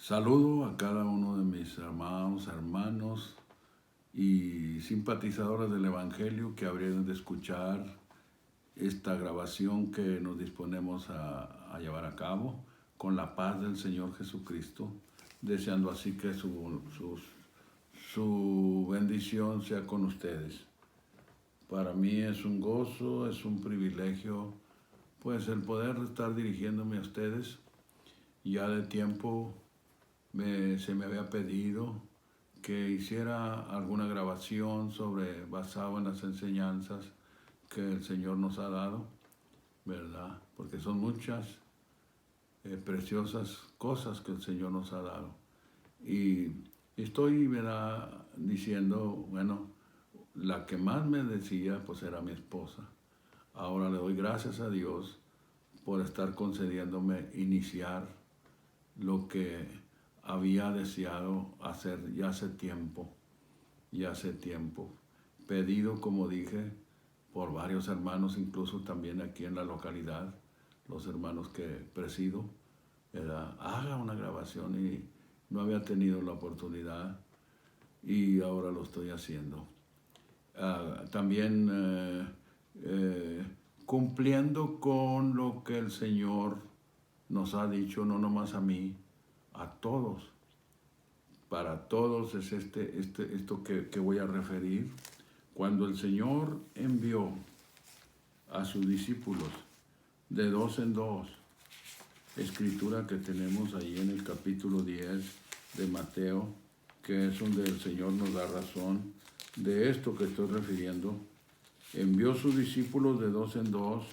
Saludo a cada uno de mis amados hermanos y simpatizadores del Evangelio que habrían de escuchar esta grabación que nos disponemos a llevar a cabo con la paz del Señor Jesucristo, deseando así que su bendición sea con ustedes. Para mí es un gozo, es un privilegio, pues el poder estar dirigiéndome a ustedes. Ya de tiempo se me había pedido que hiciera alguna grabación basado en las enseñanzas que el Señor nos ha dado, ¿verdad? Porque son muchas preciosas cosas que el Señor nos ha dado. Y estoy, ¿verdad?, diciendo, bueno, la que más me decía, pues era mi esposa. Ahora le doy gracias a Dios por estar concediéndome iniciar lo que había deseado hacer ya hace tiempo, pedido, como dije, por varios hermanos, incluso también aquí en la localidad, los hermanos que presido, haga una grabación, y no había tenido la oportunidad y ahora lo estoy haciendo. También cumpliendo con lo que el Señor nos ha dicho, no nomás a mí, a todos. Para todos es esto que voy a referir. Cuando el Señor envió a sus discípulos de dos en dos, escritura que tenemos ahí en el capítulo 10 de Mateo, que es donde el Señor nos da razón de esto que estoy refiriendo. Envió sus discípulos de dos en dos,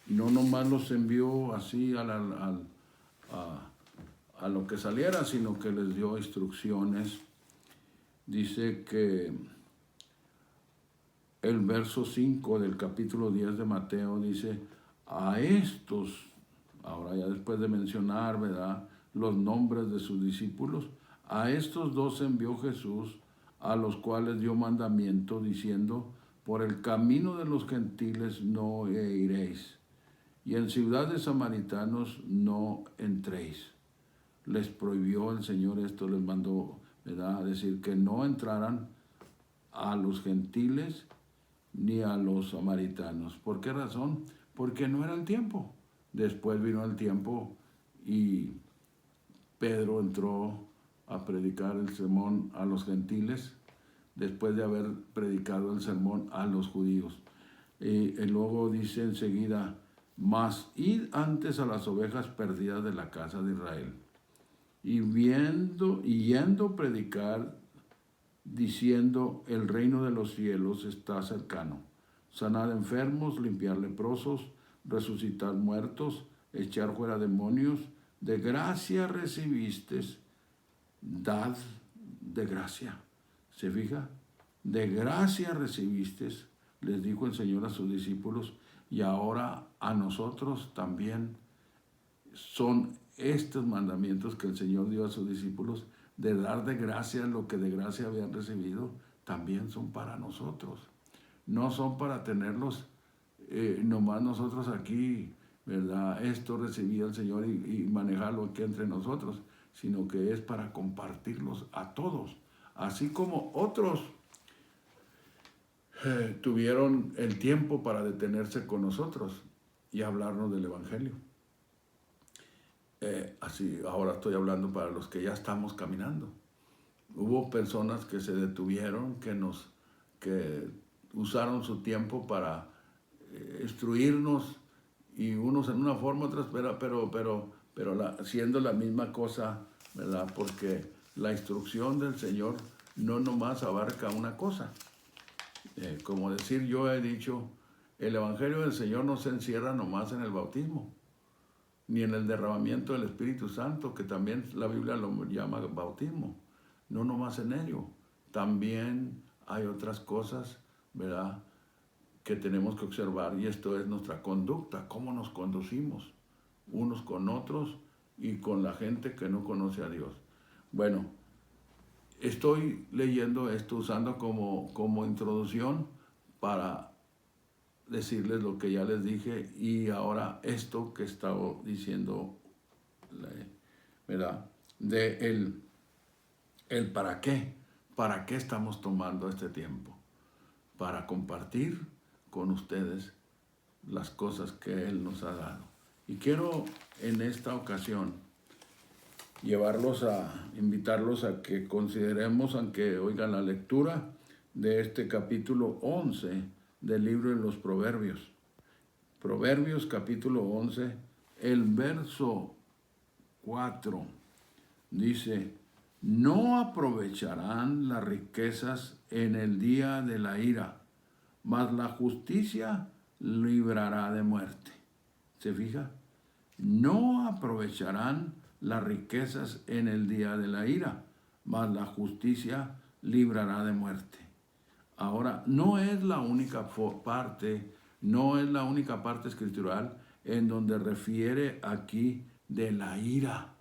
no nomás los envió así a lo que saliera, sino que les dio instrucciones. Dice que el verso 5 del capítulo 10 de Mateo dice, a estos, ahora ya después de mencionar, ¿verdad?, los nombres de sus discípulos, a estos dos envió Jesús, a los cuales dio mandamiento diciendo, por el camino de los gentiles no iréis, y en ciudades samaritanos no entréis. Les prohibió el Señor esto, les mandó, ¿verdad?, a decir que no entraran a los gentiles ni a los samaritanos. ¿Por qué razón? Porque no era el tiempo. Después vino el tiempo y Pedro entró a predicar el sermón a los gentiles después de haber predicado el sermón a los judíos. Y luego dice enseguida, mas id antes a las ovejas perdidas de la casa de Israel. Y yendo a predicar, diciendo, el reino de los cielos está cercano. Sanar enfermos, limpiar leprosos, resucitar muertos, echar fuera demonios. De gracia recibisteis, dad de gracia. ¿Se fija? De gracia recibisteis, les dijo el Señor a sus discípulos, y ahora a nosotros también son estos mandamientos que el Señor dio a sus discípulos, de dar de gracia lo que de gracia habían recibido, también son para nosotros. No son para tenerlos nomás nosotros aquí, ¿verdad? Esto recibía el Señor y manejarlo aquí entre nosotros, sino que es para compartirlos a todos. Así como otros tuvieron el tiempo para detenerse con nosotros y hablarnos del Evangelio. Así, ahora estoy hablando para los que ya estamos caminando. Hubo personas que se detuvieron, que usaron su tiempo para instruirnos, y unos en una forma, otros, pero siendo la misma cosa, ¿verdad? Porque la instrucción del Señor no nomás abarca una cosa. Como decir, yo he dicho, el Evangelio del Señor no se encierra nomás en el bautismo, ni en el derramamiento del Espíritu Santo, que también la Biblia lo llama bautismo. No nomás en ello. También hay otras cosas, ¿verdad?, que tenemos que observar, y esto es nuestra conducta, cómo nos conducimos unos con otros y con la gente que no conoce a Dios. Bueno, estoy leyendo esto usando como introducción para decirles lo que ya les dije, y ahora esto que he estado diciendo, ¿verdad? de el para qué. ¿Para qué estamos tomando este tiempo? Para compartir con ustedes las cosas que Él nos ha dado. Y quiero en esta ocasión invitarlos a que consideremos, aunque oigan la lectura de este capítulo 11 del libro de los Proverbios. Proverbios capítulo 11, el verso 4 dice: no aprovecharán las riquezas en el día de la ira, mas la justicia librará de muerte. ¿Se fija? No aprovecharán las riquezas en el día de la ira, mas la justicia librará de muerte. Ahora, no es la única parte escritural en donde refiere aquí de la ira.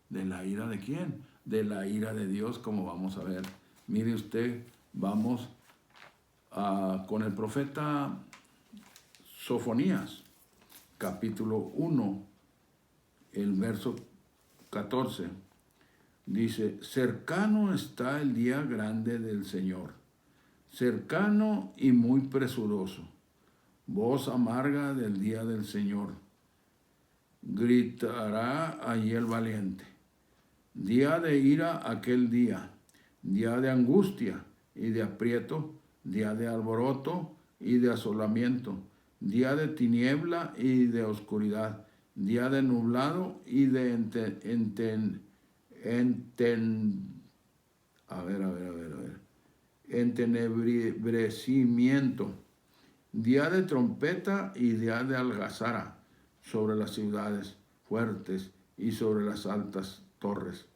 ¿De la ira de quién? De la ira de Dios, como vamos a ver. Mire usted, vamos con el profeta Sofonías, capítulo 1, el verso 14. Dice: cercano está el día grande del Señor, cercano y muy presuroso, voz amarga del día del Señor. Gritará allí el valiente. Día de ira aquel día, día de angustia y de aprieto, día de alboroto y de asolamiento, día de tiniebla y de oscuridad, día de nublado y de entenebrecimiento, día de trompeta y día de algazara sobre las ciudades fuertes y sobre las altas torres.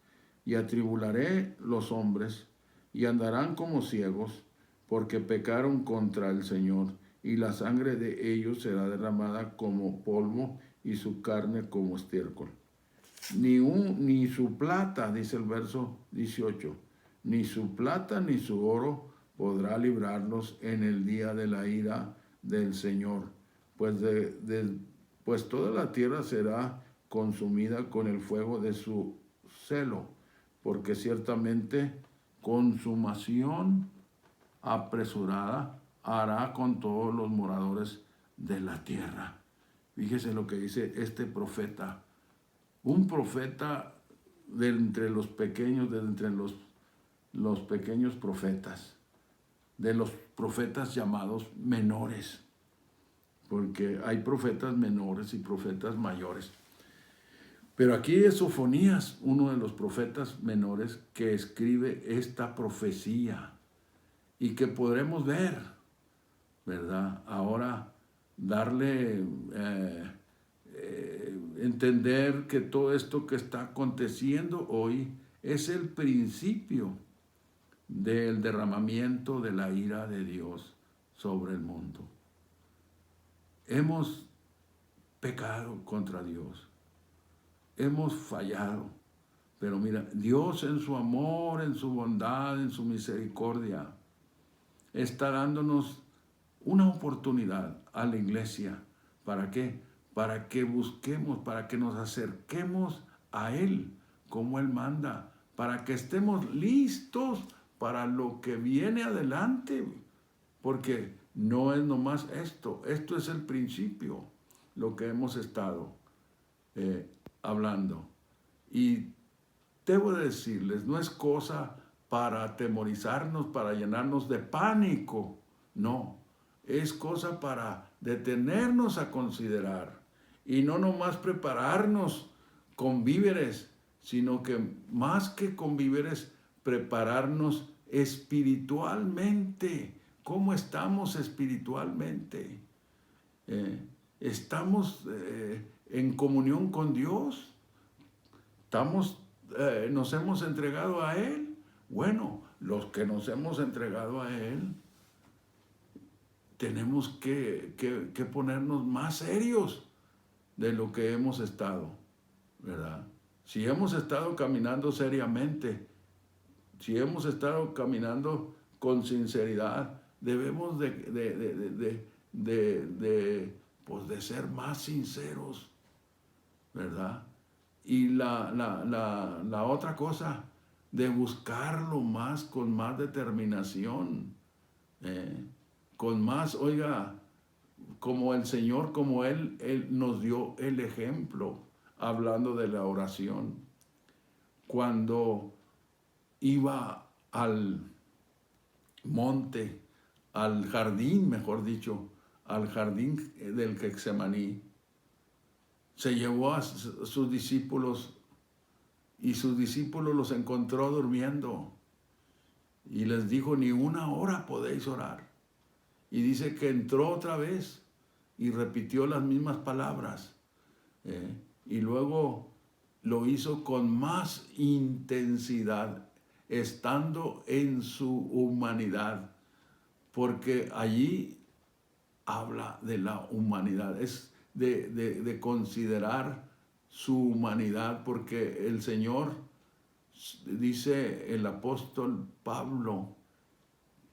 Y atribularé los hombres, y andarán como ciegos, porque pecaron contra el Señor, y la sangre de ellos será derramada como polvo, y su carne como estiércol. Ni su plata, dice el verso 18, ni su plata ni su oro podrá librarlos en el día de la ira del Señor, pues toda la tierra será consumida con el fuego de su celo, porque ciertamente consumación apresurada hará con todos los moradores de la tierra. Fíjese lo que dice este profeta, un profeta de entre los pequeños, de entre los pequeños profetas, de los profetas llamados menores, porque hay profetas menores y profetas mayores. Pero aquí es Sofonías, uno de los profetas menores, que escribe esta profecía y que podremos ver, ¿verdad? Ahora darle, entender que todo esto que está aconteciendo hoy es el principio del derramamiento de la ira de Dios sobre el mundo. Hemos pecado contra Dios. Hemos fallado, pero mira, Dios en su amor, en su bondad, en su misericordia, está dándonos una oportunidad a la iglesia. ¿Para qué? Para que busquemos, para que nos acerquemos a Él como Él manda, para que estemos listos para lo que viene adelante, porque no es nomás esto es el principio, lo que hemos estado hablando. Y debo decirles, no es cosa para atemorizarnos, para llenarnos de pánico, no, es cosa para detenernos a considerar y no nomás prepararnos con víveres, sino que más que con víveres, prepararnos espiritualmente. ¿Cómo estamos espiritualmente? ¿Estamos en comunión con Dios? ¿Nos hemos entregado a Él? Bueno, los que nos hemos entregado a Él, tenemos que ponernos más serios de lo que hemos estado, ¿verdad? Si hemos estado caminando seriamente, si hemos estado caminando con sinceridad, debemos de ser más sinceros, ¿verdad? Y la otra cosa, de buscarlo más, con más determinación, con más, oiga, como el Señor, como Él nos dio el ejemplo, hablando de la oración. Cuando iba al monte, al jardín, mejor dicho, al jardín del Getsemaní, se llevó a sus discípulos y sus discípulos los encontró durmiendo y les dijo, ni una hora podéis orar. Y dice que entró otra vez y repitió las mismas palabras. Y luego lo hizo con más intensidad, estando en su humanidad, porque allí habla de la humanidad, es de considerar su humanidad, porque el Señor, dice el apóstol Pablo,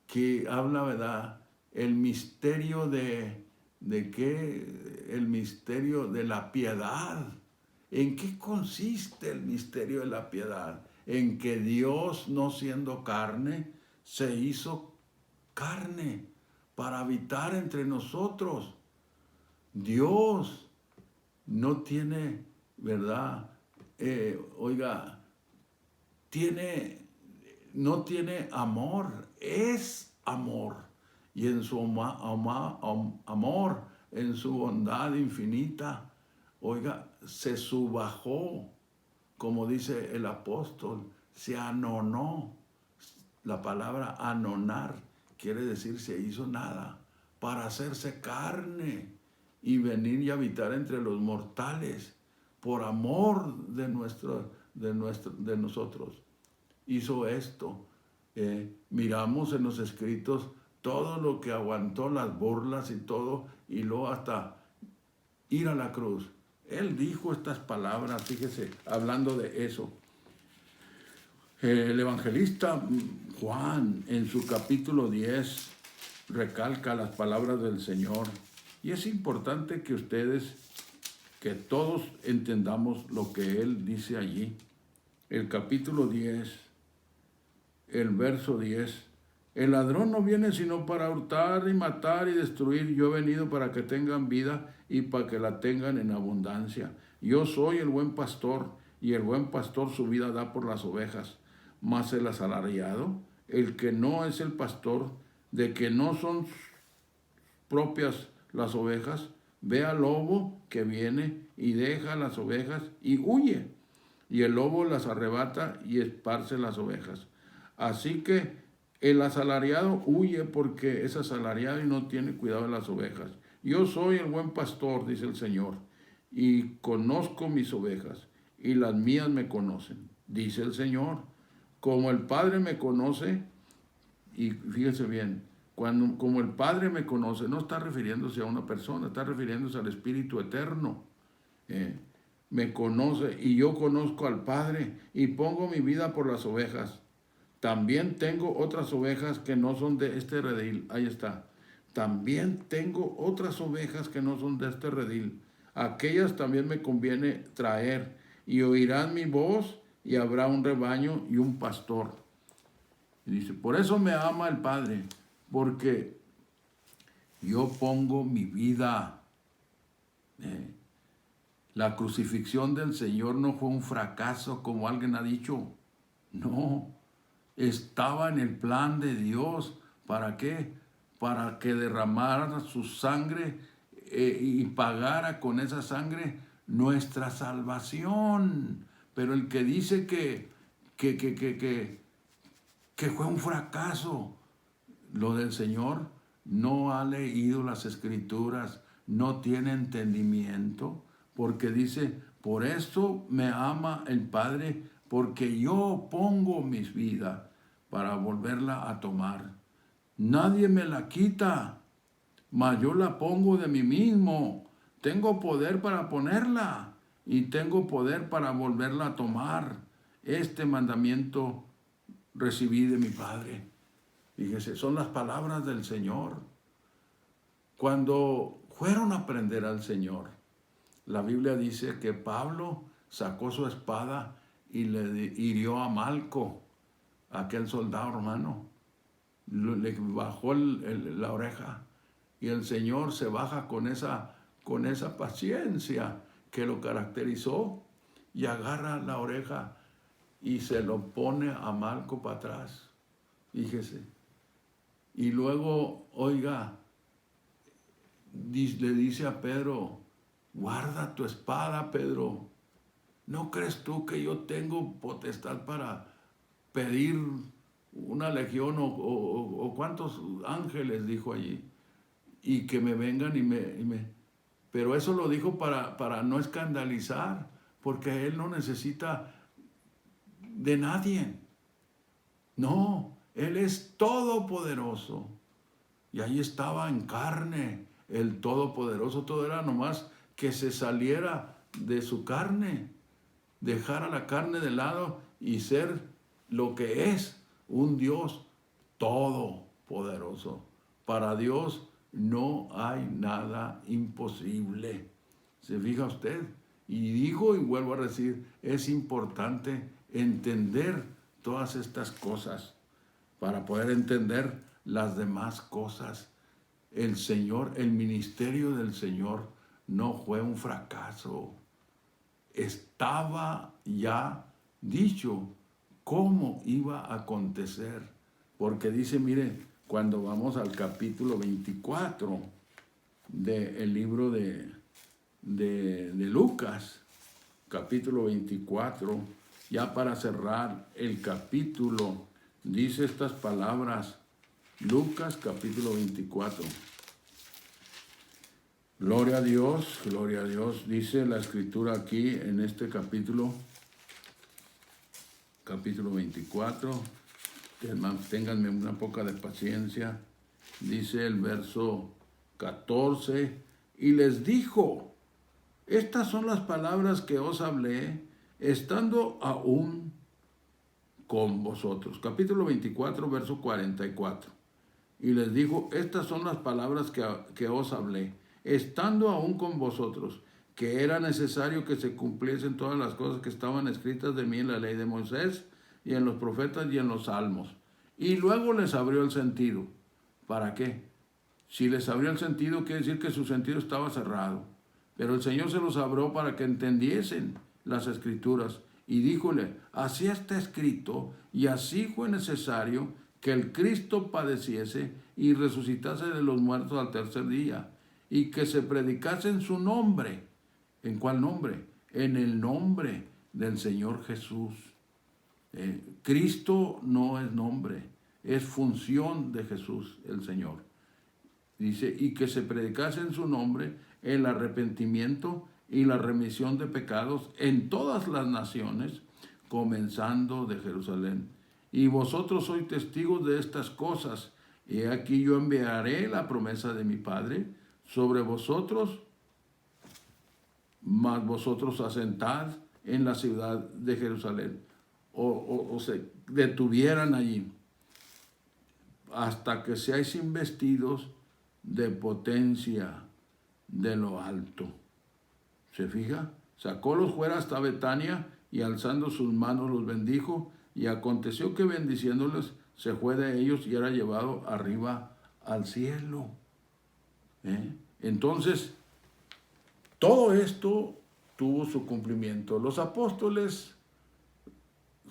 que habla, ¿verdad?, el misterio ¿de qué? El misterio de la piedad. ¿En qué consiste el misterio de la piedad? En que Dios, no siendo carne, se hizo carne para habitar entre nosotros. Dios no tiene, ¿verdad? Oiga, no tiene amor, es amor. Y en su amor, en su bondad infinita, oiga, se subajó, como dice el apóstol, se anonó. La palabra anonar quiere decir se hizo nada, para hacerse carne y venir y habitar entre los mortales, por amor de nosotros. Hizo esto. Miramos en los escritos todo lo que aguantó, las burlas y todo, y luego hasta ir a la cruz. Él dijo estas palabras, fíjese, hablando de eso. El evangelista Juan, en su capítulo 10, recalca las palabras del Señor. Y es importante que ustedes, que todos entendamos lo que Él dice allí. El capítulo 10, el verso 10. El ladrón no viene sino para hurtar y matar y destruir. Yo he venido para que tengan vida y para que la tengan en abundancia. Yo soy el buen pastor, y el buen pastor su vida da por las ovejas. Mas el asalariado, el que no es el pastor, de que no son propias las ovejas, ve al lobo que viene y deja las ovejas y huye. Y el lobo las arrebata y esparce las ovejas. Así que el asalariado huye porque es asalariado y no tiene cuidado de las ovejas. Yo soy el buen pastor, dice el Señor, y conozco mis ovejas, y las mías me conocen, dice el Señor. Como el Padre me conoce, y fíjense bien, como el Padre me conoce, no está refiriéndose a una persona, está refiriéndose al Espíritu Eterno. Me conoce y yo conozco al Padre y pongo mi vida por las ovejas. También tengo otras ovejas que no son de este redil. Ahí está. También tengo otras ovejas que no son de este redil. Aquellas también me conviene traer, y oirán mi voz, y habrá un rebaño y un pastor. Y dice, por eso me ama el Padre, porque yo pongo mi vida. La crucifixión del Señor no fue un fracaso, como alguien ha dicho. No. Estaba en el plan de Dios. ¿Para qué? Para que derramara su sangre y pagara con esa sangre nuestra salvación. Pero el que dice que fue un fracaso lo del Señor, no ha leído las Escrituras, no tiene entendimiento, porque dice, por esto me ama el Padre, porque yo pongo mis vidas para volverla a tomar. Nadie me la quita, mas yo la pongo de mí mismo. Tengo poder para ponerla y tengo poder para volverla a tomar. Este mandamiento recibí de mi Padre. Fíjese, son las palabras del Señor. Cuando fueron a aprender al Señor, la Biblia dice que Pablo sacó su espada y le hirió a Malco, aquel soldado romano. Le bajó la oreja, y el Señor se baja con esa paciencia que lo caracterizó, y agarra la oreja y se lo pone a Malco para atrás. Fíjese. Y luego, oiga, le dice a Pedro: guarda tu espada, Pedro. ¿No crees tú que yo tengo potestad para pedir una legión o cuántos ángeles, dijo allí, y que me vengan y me... Pero eso lo dijo para no escandalizar, porque él no necesita de nadie. No, él es todopoderoso. Y ahí estaba en carne el todopoderoso. Todo era nomás que se saliera de su carne, dejara la carne de lado y ser lo que es, un Dios todopoderoso. Para Dios no hay nada imposible. ¿Se fija usted? Y digo y vuelvo a decir, es importante entender todas estas cosas para poder entender las demás cosas. El Señor, el ministerio del Señor no fue un fracaso. Estaba ya dicho cómo iba a acontecer. Porque dice, mire, cuando vamos al capítulo 24 del libro de Lucas, capítulo 24, ya para cerrar el capítulo, dice estas palabras, Lucas capítulo 24. Gloria a Dios, dice la escritura aquí en este capítulo 24, ténganme una poca de paciencia, dice el verso 14, y les dijo, estas son las palabras que os hablé, estando aún con vosotros. Capítulo 24, verso 44. Y les dijo, estas son las palabras que os hablé, estando aún con vosotros, que era necesario que se cumpliesen todas las cosas que estaban escritas de mí en la ley de Moisés, y en los profetas, y en los salmos. Y luego les abrió el sentido. ¿Para qué? Si les abrió el sentido, quiere decir que su sentido estaba cerrado. Pero el Señor se los abrió para que entendiesen las escrituras. Y díjole, así está escrito, y así fue necesario que el Cristo padeciese y resucitase de los muertos al tercer día, y que se predicase en su nombre. ¿En cuál nombre? En el nombre del Señor Jesús. Cristo no es nombre, es función de Jesús el Señor. Dice, y que se predicase en su nombre el arrepentimiento y la remisión de pecados en todas las naciones, comenzando de Jerusalén. Y vosotros sois testigos de estas cosas. Y aquí yo enviaré la promesa de mi Padre sobre vosotros, mas vosotros asentad en la ciudad de Jerusalén. O se detuvieran allí hasta que seáis investidos de potencia de lo alto. ¿Se fija? Sacólos fuera hasta Betania y alzando sus manos los bendijo, y aconteció que bendiciéndoles se fue de ellos y era llevado arriba al cielo. Entonces, todo esto tuvo su cumplimiento. Los apóstoles,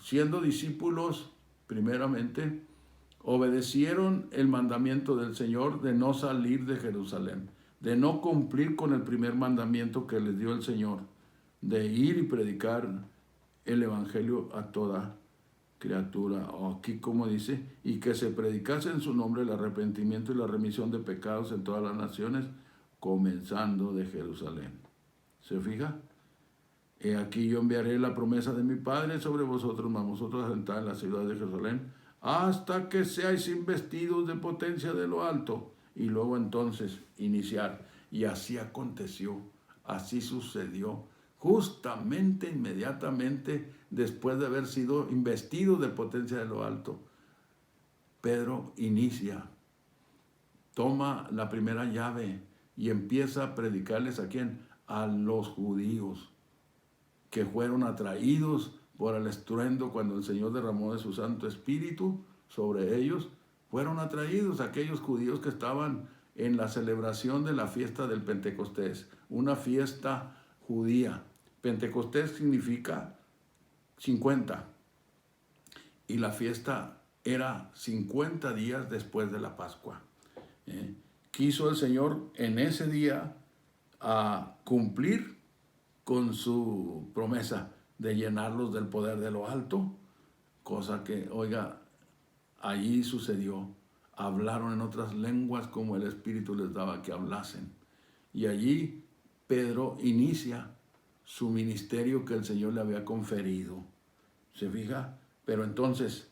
siendo discípulos, primeramente, obedecieron el mandamiento del Señor de no salir de Jerusalén, de no cumplir con el primer mandamiento que les dio el Señor, de ir y predicar el evangelio a toda criatura. O aquí como dice, y que se predicase en su nombre el arrepentimiento y la remisión de pecados en todas las naciones, comenzando de Jerusalén. ¿Se fija? He aquí yo enviaré la promesa de mi Padre sobre vosotros, mas vosotros asentad en la ciudad de Jerusalén, hasta que seáis investidos de potencia de lo alto. Y luego entonces iniciar. Y así aconteció, así sucedió, justamente, inmediatamente después de haber sido investido de potencia de lo alto. Pedro inicia, toma la primera llave y empieza a predicarles ¿a quién? A los judíos. que fueron atraídos por el estruendo cuando el Señor derramó de su Santo Espíritu sobre ellos. Fueron atraídos aquellos judíos que estaban en la celebración de la fiesta del Pentecostés, una fiesta judía. Pentecostés significa 50, y la fiesta era 50 días después de la Pascua. Quiso el Señor en ese día a cumplir con su promesa de llenarlos del poder de lo alto, cosa que, oiga, allí sucedió. Hablaron en otras lenguas como el Espíritu les daba que hablasen. Y allí Pedro inicia su ministerio que el Señor le había conferido. ¿Se fija? Pero entonces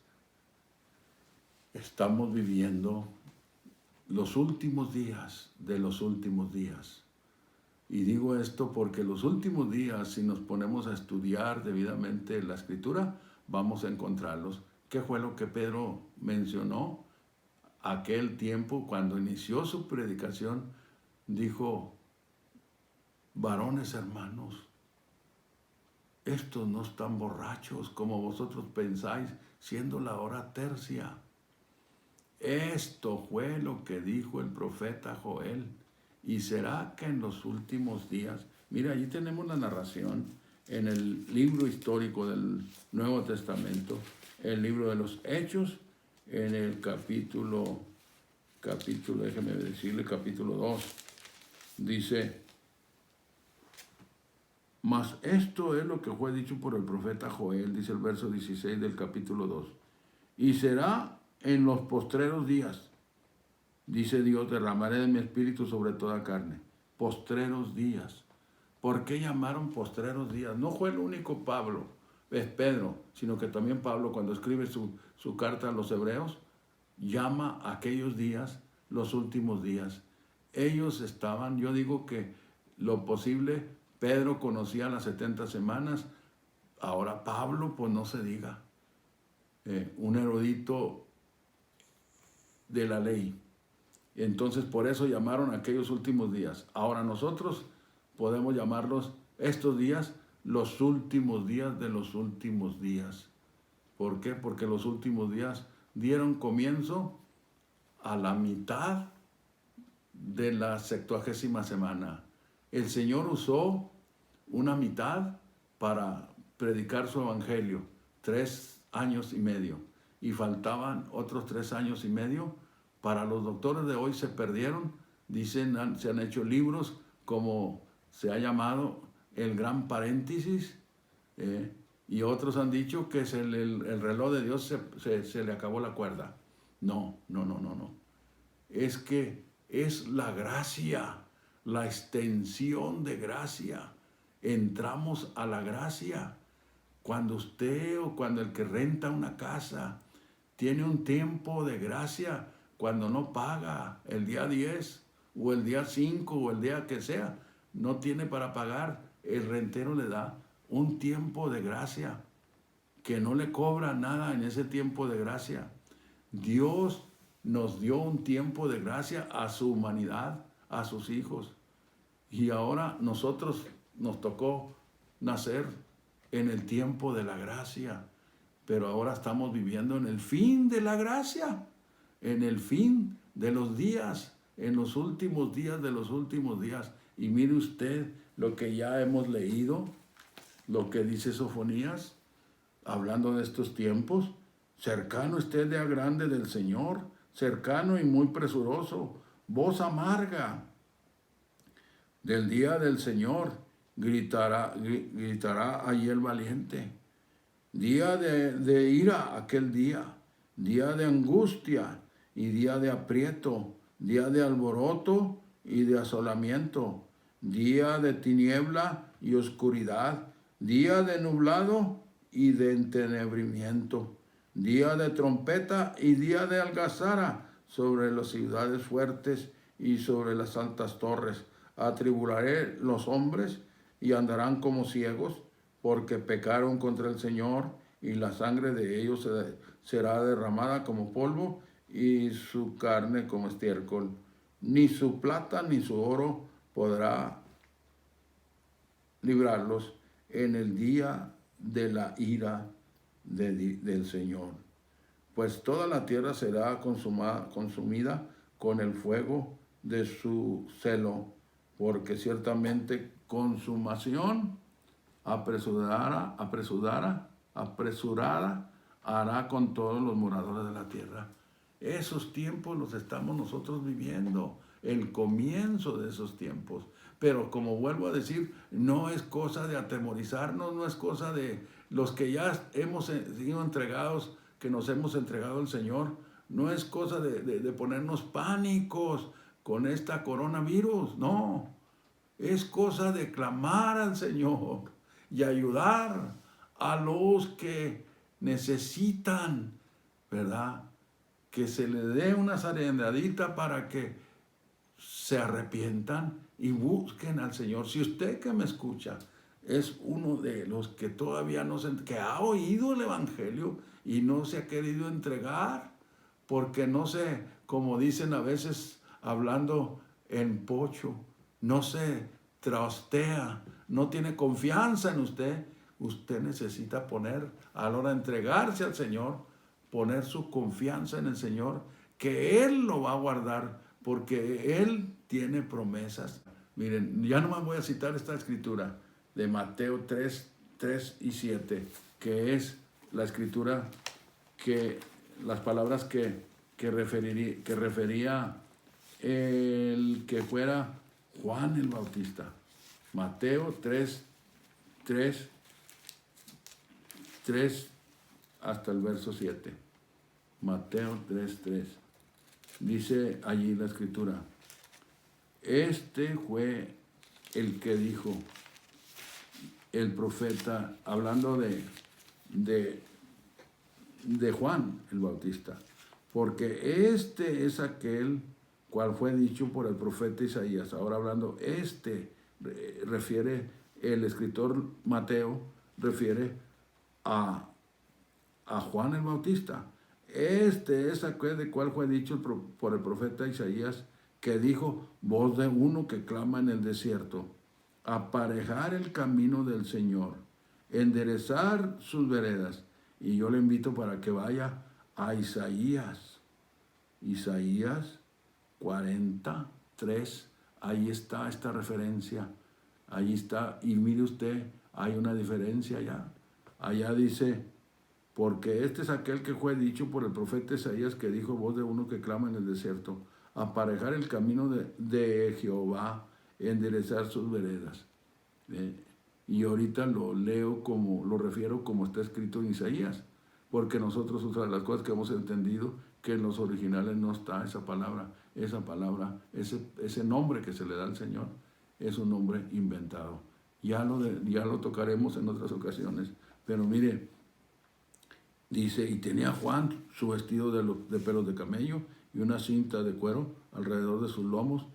estamos viviendo los últimos días de los últimos días. Y digo esto porque los últimos días, si nos ponemos a estudiar debidamente la Escritura, vamos a encontrarlos. ¿Qué fue lo que Pedro mencionó? Aquel tiempo, cuando inició su predicación, dijo: varones hermanos, estos no están borrachos como vosotros pensáis, siendo la hora tercia. Esto fue lo que dijo el profeta Joel. Y será que en los últimos días, mira, allí tenemos la narración en el libro histórico del Nuevo Testamento, el libro de los Hechos, en el capítulo, déjeme decirle, capítulo 2, dice: mas esto es lo que fue dicho por el profeta Joel, dice el verso 16 del capítulo 2. Y será en los postreros días, dice Dios, derramaré de mi espíritu sobre toda carne. Postreros días. ¿Por qué llamaron postreros días? No fue el único Pablo, es Pedro, sino que también Pablo, cuando escribe su carta a los hebreos, llama a aquellos días los últimos días. Ellos estaban, yo digo que lo posible, Pedro conocía las 70 semanas, ahora Pablo, pues no se diga, un erudito de la ley. Entonces por eso llamaron aquellos últimos días. Ahora nosotros podemos llamarlos estos días los últimos días de los últimos días. ¿Por qué? Porque los últimos días dieron comienzo a la mitad de la 70ª semana. El Señor usó una mitad para predicar su evangelio, 3 años y medio, y faltaban otros 3 años y medio. Para los doctores de hoy se perdieron, dicen, se han hecho libros como se ha llamado el gran paréntesis, y otros han dicho que es el reloj de Dios se le acabó la cuerda. No. Es que es la gracia, la extensión de gracia. Entramos a la gracia. Cuando usted o cuando el que renta una casa tiene un tiempo de gracia, cuando no paga el día 10 o el día 5 o el día que sea, no tiene para pagar, el rentero le da un tiempo de gracia, que no le cobra nada en ese tiempo de gracia. Dios nos dio un tiempo de gracia a su humanidad, a sus hijos. Y ahora nosotros nos tocó nacer en el tiempo de la gracia, pero ahora estamos viviendo en el fin de la gracia, en el fin de los días, en los últimos días de los últimos días. Y mire usted lo que ya hemos leído, lo que dice Sofonías, hablando de estos tiempos: cercano esté el día grande del Señor, cercano y muy presuroso, voz amarga del día del Señor, gritará allí el valiente. Día de ira aquel día de angustia y día de aprieto, día de alboroto y de asolamiento, día de tiniebla y oscuridad, día de nublado y de entenebrimiento, día de trompeta y día de algazara sobre las ciudades fuertes y sobre las altas torres. Atribularé los hombres y andarán como ciegos, porque pecaron contra el Señor, y la sangre de ellos será derramada como polvo, y su carne como estiércol. Ni su plata ni su oro podrá librarlos. en el día de la ira del Señor. Pues toda la tierra será consumida con el fuego de su celo, porque ciertamente consumación apresurada hará con todos los moradores de la tierra. Esos tiempos los estamos nosotros viviendo, el comienzo de esos tiempos. Pero como vuelvo a decir, no es cosa de atemorizarnos, no es cosa de los que ya hemos sido entregados, que nos hemos entregado al Señor, no es cosa de ponernos pánicos con esta coronavirus, no. Es cosa de clamar al Señor y ayudar a los que necesitan, ¿verdad? Que se le dé una zarandadita para que se arrepientan y busquen al Señor. Si usted que me escucha es uno de los que todavía que ha oído el Evangelio y no se ha querido entregar, porque no se, como dicen a veces hablando en pocho, no se trastea, no tiene confianza en usted, usted necesita poner, a la hora de entregarse al Señor, poner su confianza en el Señor, que Él lo va a guardar, porque Él tiene promesas. Miren, ya nomás voy a citar esta escritura de Mateo 3 y 7, que es la escritura las palabras que refería el que fuera Juan el Bautista. Mateo 3 hasta el verso 7. Mateo 3. Dice allí la escritura: este fue el que dijo el profeta, hablando de Juan el Bautista, porque este es aquel cual fue dicho por el profeta Isaías. Ahora hablando, refiere el escritor Mateo, refiere a Juan el Bautista. Este es aquel de cual fue dicho por el profeta Isaías, que dijo: voz de uno que clama en el desierto, aparejar el camino del Señor, enderezar sus veredas. Y yo le invito para que vaya a Isaías 43, ahí está esta referencia, ahí está, y mire usted, hay una diferencia allá. Allá dice: porque este es aquel que fue dicho por el profeta Isaías, que dijo: voz de uno que clama en el desierto, aparejar el camino de Jehová, enderezar sus veredas. Y ahorita lo leo lo refiero como está escrito en Isaías, porque nosotros, otra de las cosas que hemos entendido, que en los originales no está esa palabra, ese nombre que se le da al Señor, es un nombre inventado. Ya lo tocaremos en otras ocasiones, pero mire, dice: y tenía Juan su vestido de pelos de camello y una cinta de cuero alrededor de sus lomos,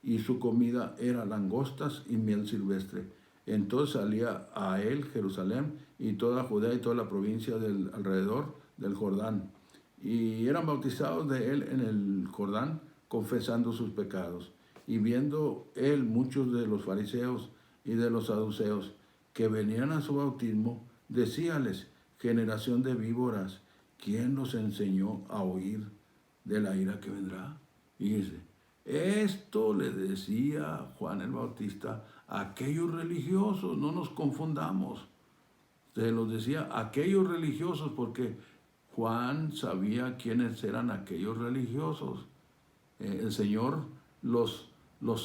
y su comida era langostas y miel silvestre. Entonces salía a él Jerusalén y toda Judea y toda la provincia del alrededor del Jordán, y eran bautizados de él en el Jordán, confesando sus pecados. Y viendo él muchos de los fariseos y de los saduceos que venían a su bautismo, decíales: generación de víboras, ¿quién nos enseñó a huir de la ira que vendrá? Y dice, esto le decía Juan el Bautista a aquellos religiosos, no nos confundamos. Se los decía a aquellos religiosos, porque Juan sabía quiénes eran aquellos religiosos. El Señor los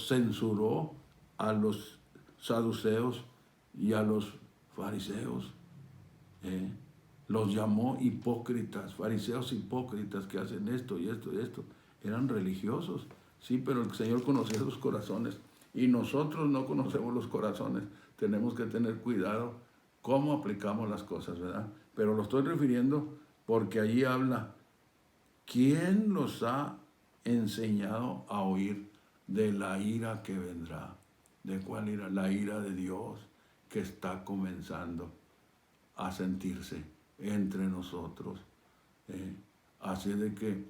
censuró a los saduceos y a los fariseos. Los llamó hipócritas, fariseos hipócritas que hacen esto y esto y esto. Eran religiosos, sí, pero el Señor conocía sus corazones y nosotros no conocemos los corazones. Tenemos que tener cuidado cómo aplicamos las cosas, ¿verdad? Pero lo estoy refiriendo porque allí habla: ¿quién los ha enseñado a huir de la ira que vendrá? ¿De cuál ira? La ira de Dios, que está comenzando a sentirse entre nosotros. Así de que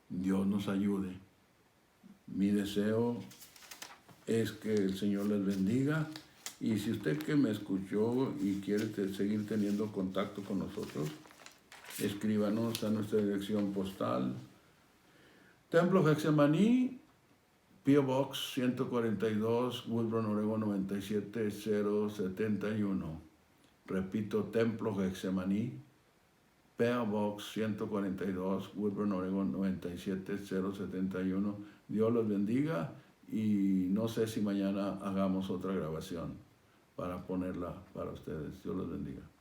Dios nos ayude. Mi deseo es que el Señor les bendiga Y si usted que me escuchó y quiere seguir teniendo contacto con nosotros, escríbanos a nuestra dirección postal. Templo Getsemaní, P.O. Box 142, Woodburn, Oregon 97071. Repito, Templo Getsemaní, P.O. Box 142, Woodburn, Oregon 97071. Dios los bendiga y no sé si mañana hagamos otra grabación para ponerla para ustedes. Dios los bendiga.